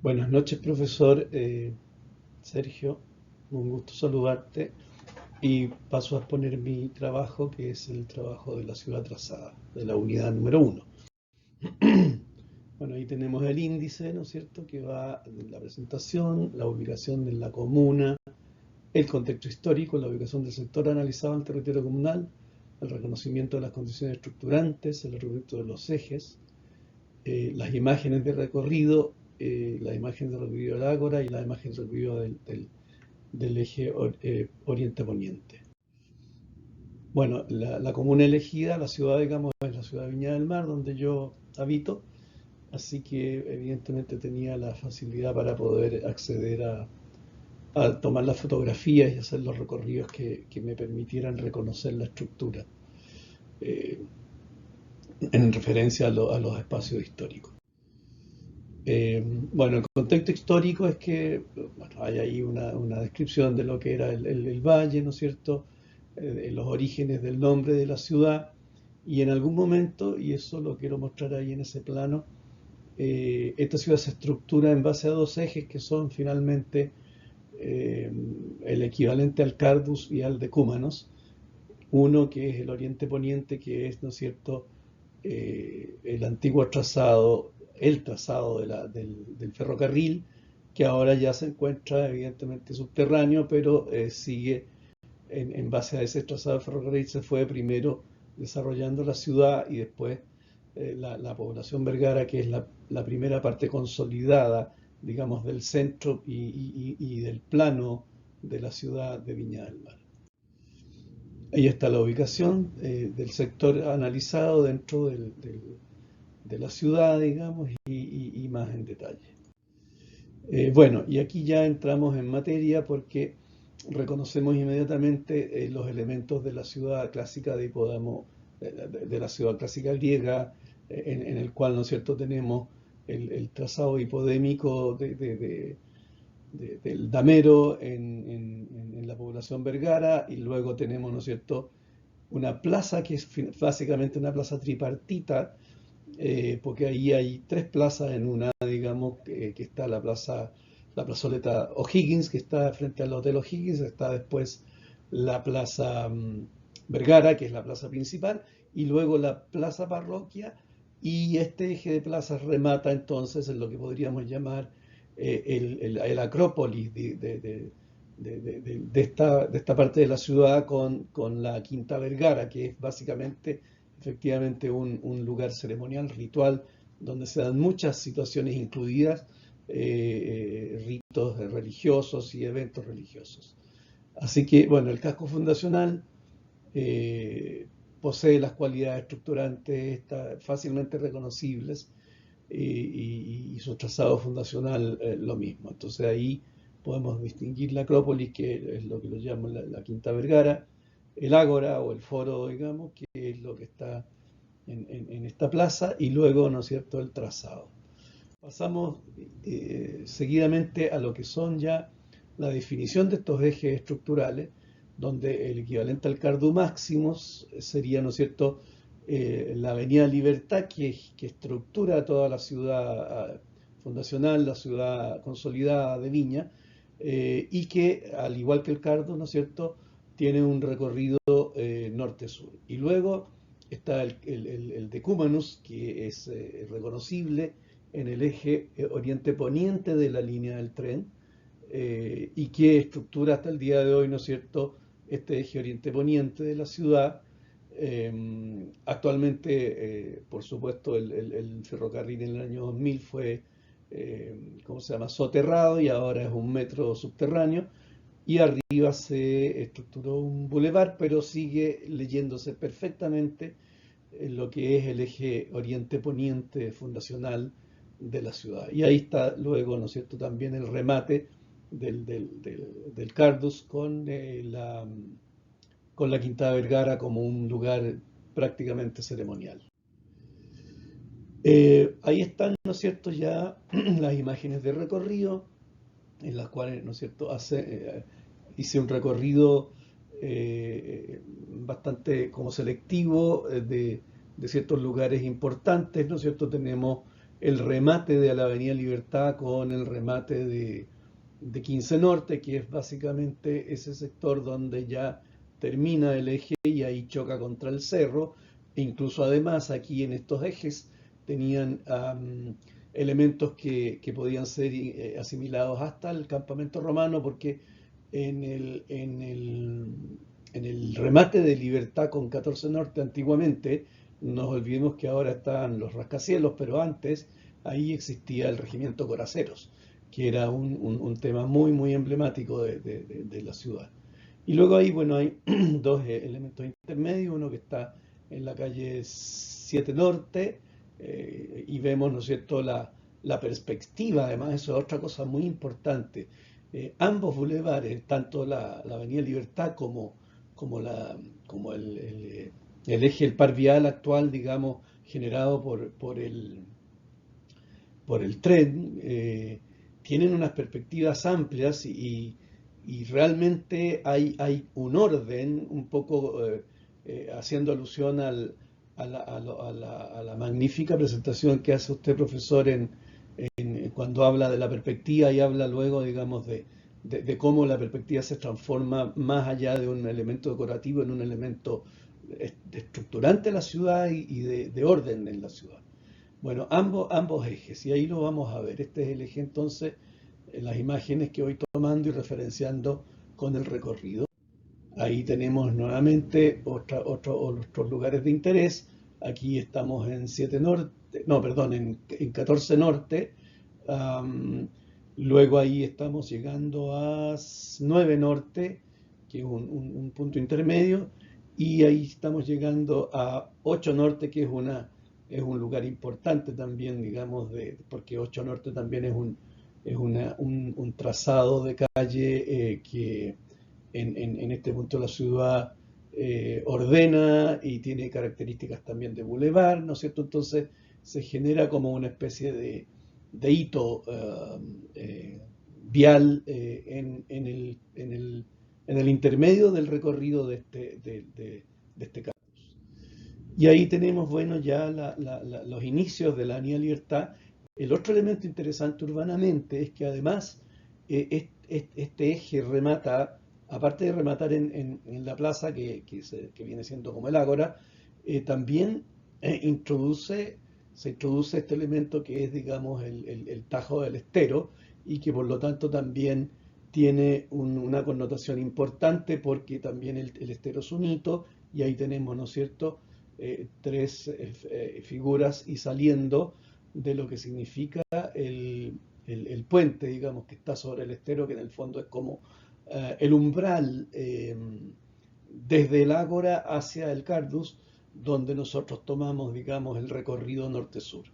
Buenas noches, profesor Sergio. Un gusto saludarte y paso a exponer mi trabajo, que es el trabajo de la ciudad trazada, de la unidad número uno. Bueno, ahí tenemos el índice, ¿no es cierto?, que va de la presentación, la ubicación de la comuna, el contexto histórico, la ubicación del sector analizado en el territorio comunal, el reconocimiento de las condiciones estructurantes, el reconocimiento de los ejes, las imágenes de recorrido, la imagen de recorrido del ágora y la imagen de recorrido del eje oriente-poniente. Bueno, la comuna elegida, la ciudad, digamos, es la ciudad de Viña del Mar, donde yo habito, así que evidentemente tenía la facilidad para poder acceder a tomar las fotografías y hacer los recorridos que me permitieran reconocer la estructura eh, en referencia a los espacios históricos. Bueno, el contexto histórico es que bueno, hay ahí una descripción de lo que era el valle, ¿no es cierto? Los orígenes del nombre de la ciudad, y en algún momento, y eso lo quiero mostrar ahí en ese plano, esta ciudad se estructura en base a dos ejes que son finalmente el equivalente al Cardus y al Decúmanos. Uno que es el Oriente Poniente, que es, ¿no es cierto?, el antiguo trazado, el trazado del ferrocarril, que ahora ya se encuentra evidentemente subterráneo, pero sigue en base a ese trazado de ferrocarril. Se fue primero desarrollando la ciudad y después la población Vergara, que es la primera parte consolidada, digamos, del centro y del plano de la ciudad de Viña del Mar. Ahí está la ubicación del sector analizado dentro de la ciudad, digamos, y más en detalle. Bueno, y aquí ya entramos en materia porque reconocemos inmediatamente los elementos de la ciudad clásica de Hipódamo, de la ciudad clásica griega, en el cual, ¿no es cierto?, tenemos el trazado hipodémico del damero en la población Vergara, y luego tenemos, ¿no es cierto?, una plaza que es básicamente una plaza tripartita, porque ahí hay tres plazas en una, digamos, que está la plazoleta O'Higgins, que está frente al Hotel O'Higgins. Está después la plaza Vergara, que es la plaza principal, y luego la plaza Parroquia, y este eje de plazas remata entonces en lo que podríamos llamar el Acrópolis de esta parte de la ciudad con la Quinta Vergara, que es básicamente, efectivamente, un lugar ceremonial, ritual, donde se dan muchas situaciones incluidas, ritos religiosos y eventos religiosos. Así que, bueno, el casco fundacional eh, posee las cualidades estructurantes fácilmente reconocibles, y su trazado fundacional lo mismo. Entonces ahí podemos distinguir la Acrópolis, que es lo que lo llaman la Quinta Vergara, el Ágora o el Foro, digamos, que es lo que está en esta plaza, y luego, ¿no es cierto?, el trazado. Pasamos seguidamente a lo que son ya la definición de estos ejes estructurales, donde el equivalente al Cardo Maximus sería, ¿no es cierto?, la Avenida Libertad, que estructura toda la ciudad fundacional, la ciudad consolidada de Viña, y que, al igual que el Cardo, ¿no es cierto?, tiene un recorrido norte-sur. Y luego está el Decúmanus, que es reconocible en el eje oriente-poniente de la línea del tren, y que estructura hasta el día de hoy, ¿no es cierto?, este eje oriente-poniente de la ciudad. Actualmente, por supuesto, el ferrocarril en el año 2000 fue, ¿cómo se llama?, soterrado, y ahora es un metro subterráneo, y arriba se estructuró un bulevar, pero sigue leyéndose perfectamente lo que es el eje oriente-poniente fundacional de la ciudad. Y ahí está luego, ¿no es cierto?, también el remate del Cardus con la Quinta Vergara como un lugar prácticamente ceremonial. Ahí están, ¿no es cierto?, ya las imágenes de recorrido, en las cuales, ¿no es cierto?, hice un recorrido bastante como selectivo de ciertos lugares importantes, ¿no es cierto? Tenemos el remate de la Avenida Libertad con el remate de 15 Norte, que es básicamente ese sector donde ya termina el eje y ahí choca contra el cerro. E incluso además aquí en estos ejes tenían elementos que podían ser asimilados hasta el campamento romano, porque en el remate de Libertad con 14 Norte antiguamente, no nos olvidemos que ahora están los rascacielos, pero antes ahí existía el regimiento Coraceros, que era un tema muy, muy emblemático de la ciudad. Y luego ahí, bueno, hay dos elementos intermedios, uno que está en la calle 7 Norte, y vemos, ¿no es cierto?, la perspectiva. Además, eso es otra cosa muy importante. Ambos bulevares, tanto la Avenida Libertad como, la, como el eje, el par vial actual, digamos, generado por el tren, tienen unas perspectivas amplias y realmente hay un orden, un poco haciendo alusión a la magnífica presentación que hace usted, profesor, cuando habla de la perspectiva y habla luego, digamos, de cómo la perspectiva se transforma más allá de un elemento decorativo en un elemento estructurante de la ciudad y de orden en la ciudad. Bueno, ambos ejes, y ahí lo vamos a ver. Este es el eje entonces, en las imágenes que voy tomando y referenciando con el recorrido. Ahí tenemos nuevamente otros lugares de interés. Aquí estamos en 7 Norte, no, perdón, en 14 Norte. Um, Luego ahí estamos llegando a 9 Norte, que es un punto intermedio. Y ahí estamos llegando a 8 Norte, que es un lugar importante también, digamos, porque 8 Norte también es un trazado de calle que en este punto la ciudad ordena y tiene características también de bulevar, ¿no es cierto? Entonces se genera como una especie de hito vial en el intermedio del recorrido de este campus. Y ahí tenemos, bueno, ya los inicios de la Avenida Libertad. El otro elemento interesante urbanamente es que además este eje remata, aparte de rematar en la plaza que viene siendo como el Ágora, también se introduce este elemento que es, digamos, el Tajo del Estero, y que por lo tanto también tiene una connotación importante porque también el estero es un hito, y ahí tenemos, ¿no es cierto?, tres figuras y saliendo de lo que significa el puente, digamos, que está sobre el estero, que en el fondo es como el umbral desde el Ágora hacia el Cardus, donde nosotros tomamos, digamos, el recorrido norte-sur.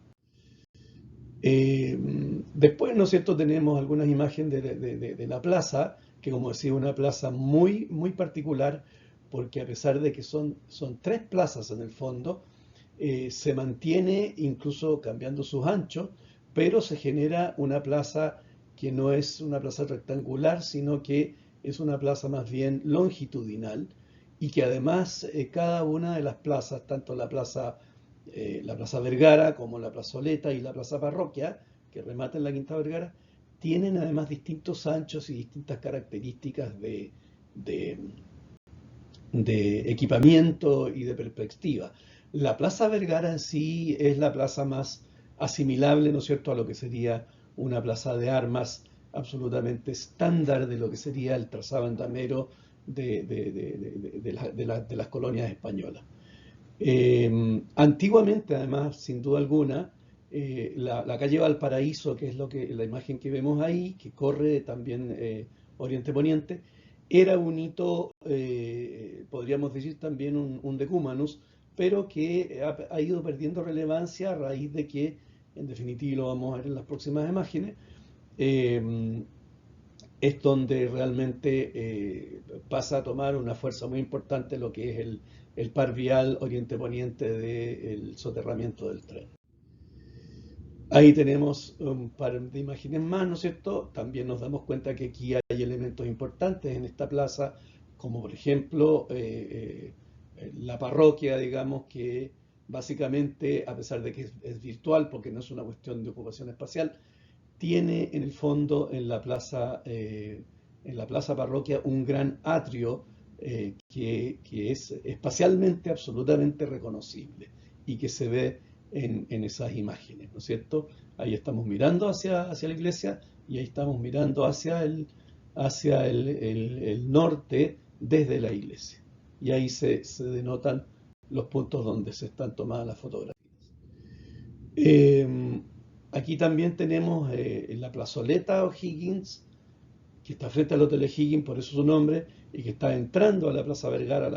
Después, ¿no es cierto?, tenemos algunas imágenes de la plaza, que como decía, una plaza muy, muy particular, porque a pesar de que son tres plazas en el fondo, se mantiene incluso cambiando sus anchos, pero se genera una plaza que no es una plaza rectangular, sino que es una plaza más bien longitudinal, y que además cada una de las plazas, tanto la plaza Vergara como la plazoleta y la plaza Parroquia, que rematan la Quinta Vergara, tienen además distintos anchos y distintas características de equipamiento y de perspectiva. La Plaza Vergara en sí es la plaza más asimilable, ¿no es cierto?, a lo que sería una plaza de armas absolutamente estándar de lo que sería el trazado andamero de las colonias españolas. Antiguamente, además, sin duda alguna, la calle Valparaíso, que es la imagen que vemos ahí, que corre también oriente-poniente, era un hito, podríamos decir también un decumanus, pero que ha ido perdiendo relevancia a raíz de que, en definitiva, lo vamos a ver en las próximas imágenes, eh, es donde realmente pasa a tomar una fuerza muy importante lo que es el par vial oriente-poniente del soterramiento del tren. Ahí tenemos un par de imágenes más, ¿no es cierto? También nos damos cuenta que aquí hay elementos importantes en esta plaza, como por ejemplo la parroquia, digamos, que básicamente, a pesar de que es virtual, porque no es una cuestión de ocupación espacial, tiene en el fondo en la plaza parroquia un gran atrio que es espacialmente absolutamente reconocible y que se ve en esas imágenes, ¿no es cierto? Ahí estamos mirando hacia la iglesia y ahí estamos mirando hacia el norte desde la iglesia. Y ahí se denotan los puntos donde se están tomadas las fotografías. Eh, Aquí también tenemos la plazoleta O'Higgins, que está frente al Hotel O'Higgins, por eso su nombre, y que está entrando a la Plaza Vergara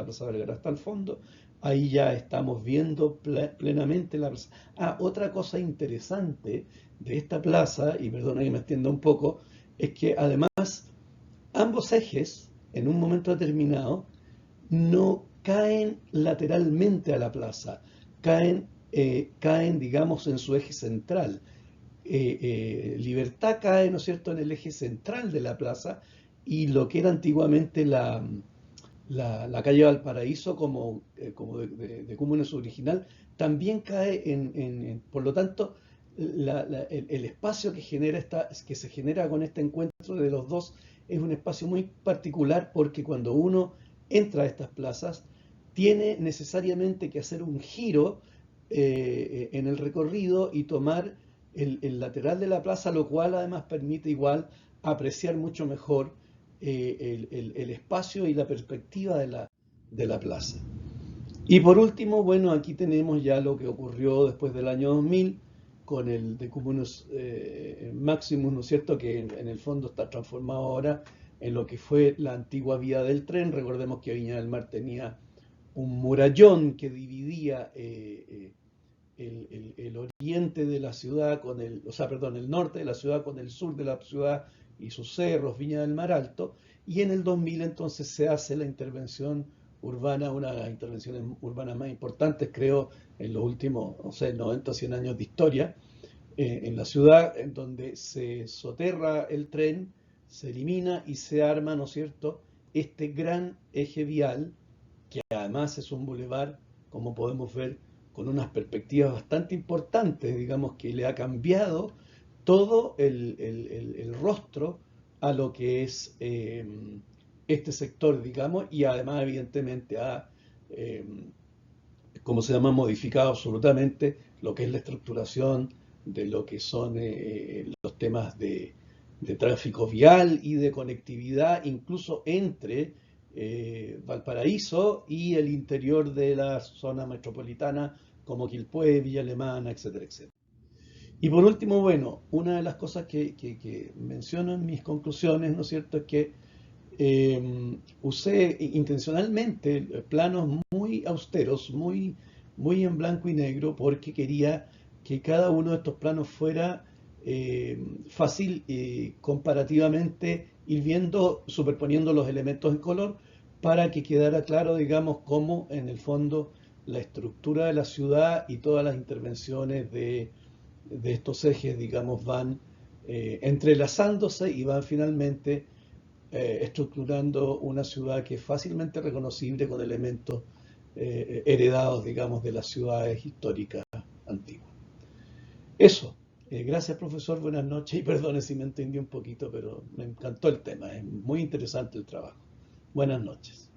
está al fondo. Ahí ya estamos viendo plenamente la plaza. Ah, otra cosa interesante de esta plaza, y perdona que me extienda un poco, es que además ambos ejes, en un momento determinado, no caen lateralmente a la plaza, caen, digamos, en su eje central. Libertad cae, ¿no es cierto?, en el eje central de la plaza y lo que era antiguamente la calle Valparaíso como de Cúmunes original también cae por lo tanto, el espacio que se genera con este encuentro de los dos es un espacio muy particular porque cuando uno entra a estas plazas tiene necesariamente que hacer un giro en el recorrido y tomar el lateral de la plaza, lo cual además permite igual apreciar mucho mejor el espacio y la perspectiva de la plaza. Y por último, bueno, aquí tenemos ya lo que ocurrió después del año 2000 con el Decumanus Maximus, ¿no es cierto?, que en el fondo está transformado ahora en lo que fue la antigua vía del tren. Recordemos que Viña del Mar tenía un murallón que dividía el oriente de la ciudad perdón, el norte de la ciudad con el sur de la ciudad y sus cerros, Viña del Mar Alto, y en el 2000 entonces se hace la intervención urbana, una de las intervenciones urbanas más importantes, creo, en los últimos, no sé, 90 o 100 años de historia, en la ciudad, en donde se soterra el tren, se elimina y se arma, ¿no es cierto?, este gran eje vial, que además es un bulevar, como podemos ver, con unas perspectivas bastante importantes, digamos que le ha cambiado todo el rostro a lo que es este sector, digamos, y además evidentemente ha, eh, como se llama, modificado absolutamente lo que es la estructuración de lo que son los temas de tráfico vial y de conectividad, incluso entre Valparaíso y el interior de la zona metropolitana, como Quilpué, Villa Alemana, etcétera, etcétera. Y por último, bueno, una de las cosas que menciono en mis conclusiones, ¿no es cierto?, es que usé intencionalmente planos muy austeros, muy en blanco y negro, porque quería que cada uno de estos planos fuera fácil comparativamente ir viendo, superponiendo los elementos en color, para que quedara claro, digamos, cómo en el fondo la estructura de la ciudad y todas las intervenciones de estos ejes, digamos, van entrelazándose y van finalmente estructurando una ciudad que es fácilmente reconocible con elementos heredados, digamos, de las ciudades históricas antiguas. Eso. Gracias, profesor. Buenas noches y perdone si me entendí un poquito, pero me encantó el tema. Es muy interesante el trabajo. Buenas noches.